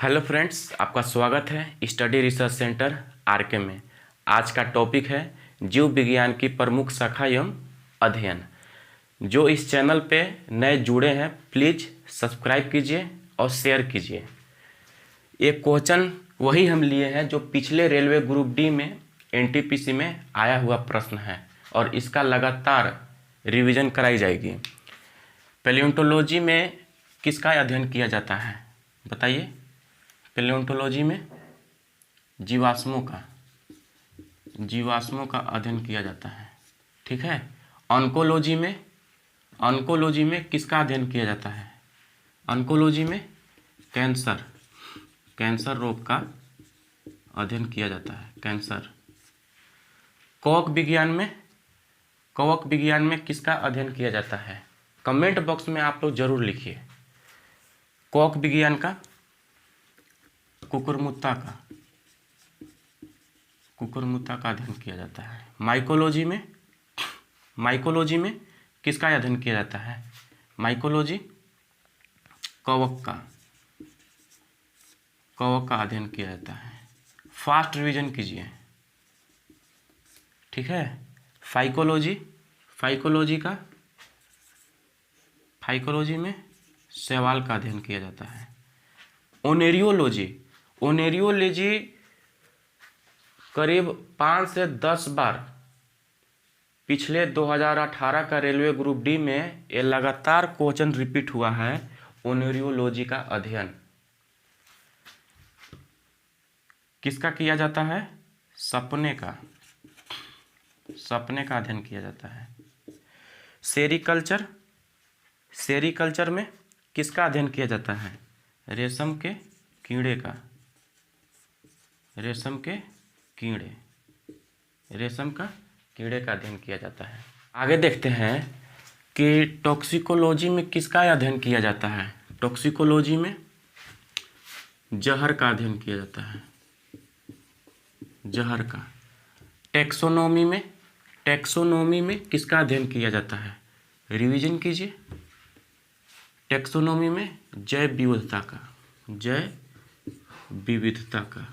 Hello friends, आपका स्वागत है स्टडी रिसर्च सेंटर आरके में। आज का टॉपिक है जीव विज्ञान की प्रमुख शाखा एवं अध्ययन। जो इस चैनल पे नए जुड़े हैं प्लीज़ सब्सक्राइब कीजिए और शेयर कीजिए। ये क्वेश्चन वही हम लिए हैं जो पिछले रेलवे ग्रुप डी में एनटीपीसी में आया हुआ प्रश्न है और इसका लगातार रिवीजन कराई जाएगी। पैलियोंटोलॉजी में किसका अध्ययन किया जाता है बताइए? पैलियोंटोलॉजी में जीवाश्मों का अध्ययन किया जाता है, ठीक है। ऑन्कोलॉजी में किसका अध्ययन किया जाता है? ऑन्कोलॉजी में कैंसर रोग का अध्ययन किया जाता है, कैंसर। कवक विज्ञान में किसका अध्ययन किया जाता है? कमेंट बॉक्स में आप लोग जरूर लिखिए। कवक विज्ञान का कुकुरमुत्ता का अध्ययन किया जाता है। माइकोलॉजी में किसका अध्ययन किया जाता है? माइकोलॉजी कवक का अध्ययन किया जाता है। फास्ट रिवीजन कीजिए, ठीक है। फाइकोलॉजी में शैवाल का अध्ययन किया जाता है। ओनेरियोलॉजी करीब 5 से 10 बार पिछले 2018 का रेलवे ग्रुप डी में ये लगातार क्वेश्चन रिपीट हुआ है। ओनेरियोलॉजी का अध्ययन किसका किया जाता है? सपने का अध्ययन किया जाता है। सेरीकल्चर में किसका अध्ययन किया जाता है? रेशम के कीड़े का अध्ययन किया जाता है। आगे देखते हैं कि टॉक्सिकोलॉजी में किसका अध्ययन किया जाता है? टॉक्सिकोलॉजी में जहर का अध्ययन किया जाता है, जहर का। टैक्सोनॉमी में किसका अध्ययन किया जाता है? रिवीजन कीजिए। टैक्सोनॉमी में जैव विविधता का।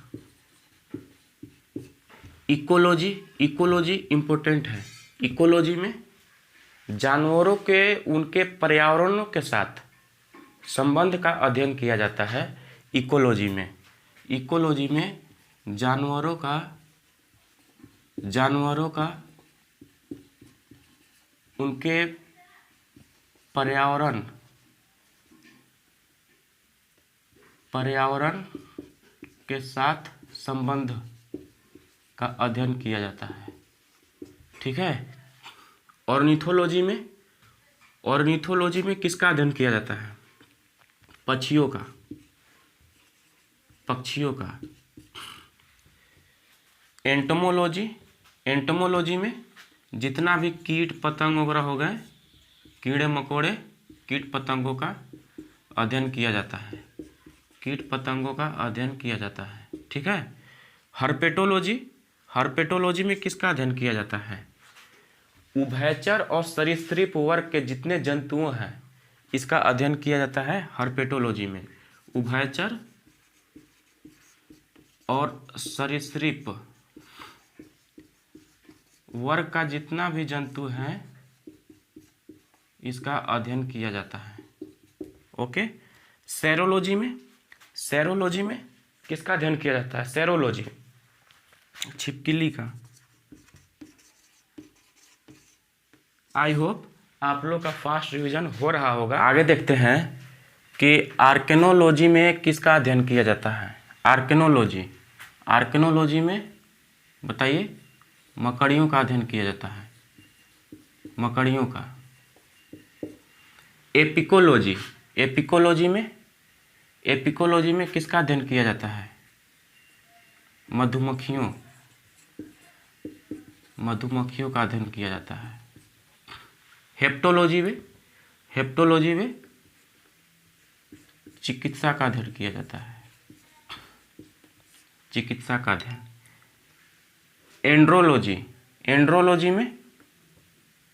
इकोलॉजी इंपॉर्टेंट है। इकोलॉजी में जानवरों के उनके पर्यावरणों के साथ संबंध का अध्ययन किया जाता है। इकोलॉजी में जानवरों का उनके पर्यावरण के साथ संबंध का अध्ययन किया जाता है, ठीक है। ऑर्निथोलॉजी में किसका अध्ययन किया जाता है? पक्षियों का। एंटोमोलॉजी में जितना भी कीट पतंग वगैरह हो गए, कीड़े मकोड़े, कीट पतंगों का अध्ययन किया जाता है, ठीक है। हर्पेटोलॉजी में किसका अध्ययन किया जाता है? उभयचर और सरीसृप वर्ग के जितने जंतुओं हैं इसका अध्ययन किया जाता है हर्पेटोलॉजी में। उभयचर और सरीसृप वर्ग का जितना भी जंतु है इसका अध्ययन किया जाता है, ओके। सेरोलॉजी में किसका अध्ययन किया जाता है? सेरोलॉजी छिपकली का। आई होप आप लोग का फास्ट रिवीजन हो रहा होगा। आगे देखते हैं कि आर्केनोलॉजी में किसका अध्ययन किया जाता है? आर्केनोलॉजी में बताइए। मकड़ियों का अध्ययन किया जाता है, मकड़ियों का। एपिकोलॉजी में किसका अध्ययन किया जाता है? मधुमक्खियों का अध्ययन किया जाता है। हेप्टोलॉजी में चिकित्सा का अध्ययन किया जाता है, चिकित्सा का अध्ययन।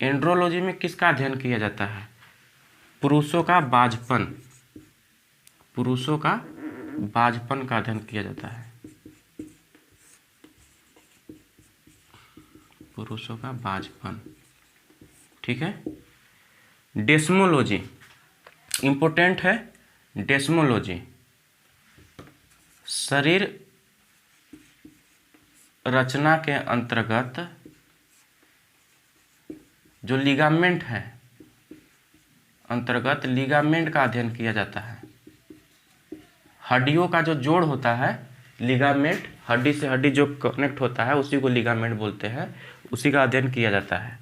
एंड्रोलॉजी में किसका अध्ययन किया जाता है? पुरुषों का बाझपन का अध्ययन किया जाता है। पुरुषों का बाझपन, ठीक है। डेस्मोलॉजी इंपॉर्टेंट है। डेस्मोलॉजी शरीर रचना के अंतर्गत जो लिगामेंट है, अंतर्गत लिगामेंट का अध्ययन किया जाता है। हड्डियों का जो जोड़ होता है, लिगामेंट, हड्डी से हड्डी जो कनेक्ट होता है उसी को लिगामेंट बोलते हैं, उसी का अध्ययन किया जाता है।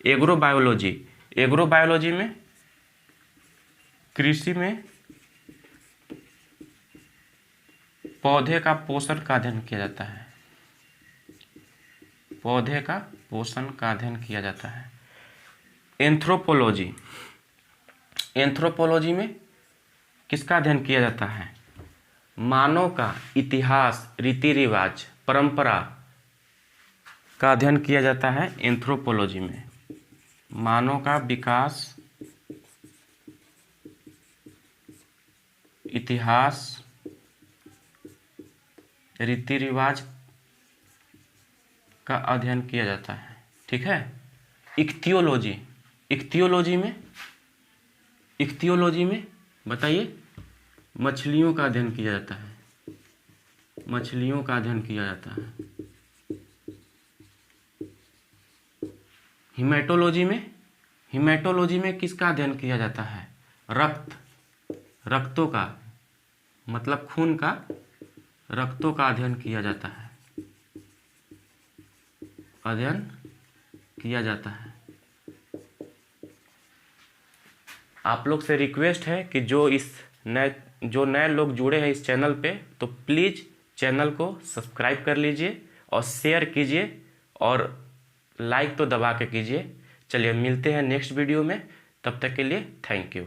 एग्रोबायोलॉजी, एग्रोबायोलॉजी में कृषि में पौधे का पोषण का अध्ययन किया जाता है। पौधे का पोषण का अध्ययन किया जाता है। एंथ्रोपोलॉजी, एंथ्रोपोलॉजी में किसका अध्ययन किया जाता है? मानव का इतिहास, रीति रिवाज, परंपरा का अध्ययन किया जाता है एंथ्रोपोलॉजी में। मानव का विकास, इतिहास, रीति रिवाज का अध्ययन किया जाता है, ठीक है। इख्तियोलॉजी, इख्तियोलॉजी में, इख्तियोलॉजी में बताइए, मछलियों का अध्ययन किया जाता है। मछलियों का अध्ययन किया जाता है। हिमेटोलॉजी में, हिमेटोलॉजी में किसका अध्ययन किया जाता है? रक्त, रक्तों का मतलब खून का, रक्तों का अध्ययन किया जाता है, अध्ययन किया जाता है। आप लोग से रिक्वेस्ट है कि जो नए लोग जुड़े हैं इस चैनल पे, तो प्लीज़ चैनल को सब्सक्राइब कर लीजिए और शेयर कीजिए और लाइक तो दबा के कीजिए। चलिए मिलते हैं नेक्स्ट वीडियो में, तब तक के लिए थैंक यू।